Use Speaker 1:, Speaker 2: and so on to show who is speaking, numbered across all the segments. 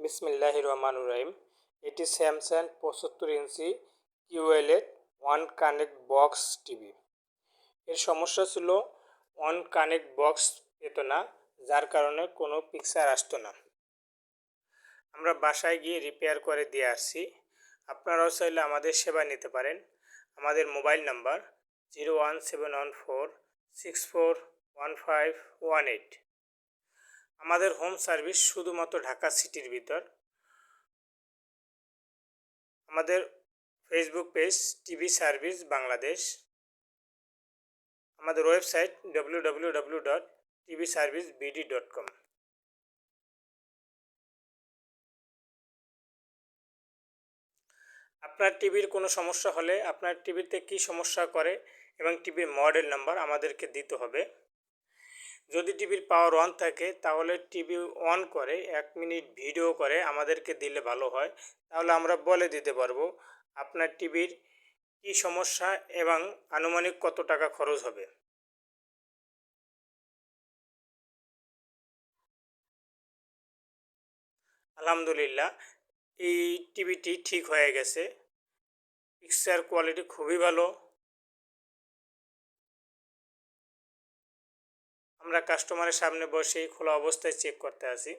Speaker 1: বিসমিল্লাহির রহমানির রহিম। এটি Samsung 75 inch QLED one connect box TV. এর সমস্যা ছিল ওয়ান কানেক্ট বক্স পেত না, যার কারণে কোনো পিকচার আসতো না। আমরা বাসায় গিয়ে রিপেয়ার করে দিয়ে আসছি। আপনারাও চাইলে আমাদের সেবা নিতে পারেন। আমাদের মোবাইল নাম্বার 01714641518। আমাদের হোম সার্ভিস শুধুমাত্র ঢাকা সিটির ভিতর। আমাদের Facebook page TV service Bangladesh. আমাদের ওয়েবসাইট www.tvservicebd.com। আপনার টিভির কোনো সমস্যা হলে আপনার টিভিতে কী সমস্যা করে এবং টিভির মডেল নাম্বার আমাদেরকে দিতে হবে। যদি টিভির পাওয়ার অন থাকে তাহলে টিভি অন করে 1 মিনিট ভিডিও করে আমাদেরকে দিলে ভালো হয়। তাহলে আমরা বলে দিতে পারবো আপনার টিভির কী সমস্যা এবং আনুমানিক কত টাকা খরচ হবে। আলহামদুলিল্লাহ, এই টিভিটি ঠিক হয়ে গেছে। পিকচার কোয়ালিটি খুবই ভালো। আমরা কাস্টমারের সামনে বসেই খোলা অবস্থায় চেক করতে আসি।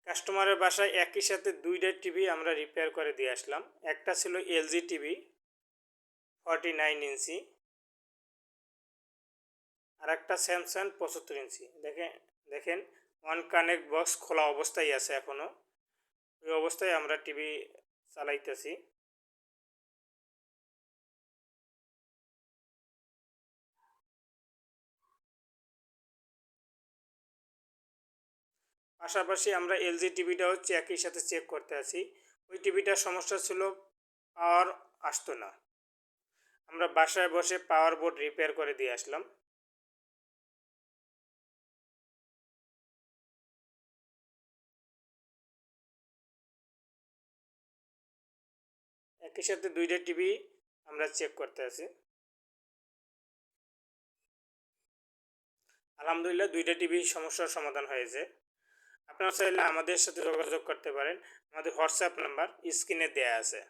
Speaker 1: কাস্টমারের বাসায় একই সাথে 2টা টিভি আমরা রিপেয়ার করে দিয়ে আসলাম। একটা ছিল এলজি টিভি 49 ইঞ্চি, আর একটা স্যামসাং 75 ইঞ্চি। দেখেন ওয়ান কানেক্ট বক্স খোলা অবস্থায় আছে এখনও। ওই অবস্থায় আমরা টিভি চালাইতেছি। পাশাপাশি আমরা এলজি টিভিটা হচ্ছে একই সাথে চেক করতে আছি। ওই টিভিটার সমস্যা ছিল পাওয়ার আসতো না। আমরা বাসায় বসে পাওয়ার বোর্ড রিপেয়ার করে দিয়ে আসলাম। একই সাথে 2টা টিভি আমরা চেক করতে আছি। আলহামদুলিল্লাহ, 2টা টিভি সমস্যার সমাধান হয়েছে। আপনারা চাইলে আমাদের সাথে যোগাযোগ করতে পারেন। আমাদের হোয়াটসঅ্যাপ নাম্বার স্ক্রিনে দেয়া আছে।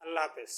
Speaker 1: আল্লাহ হাফেজ।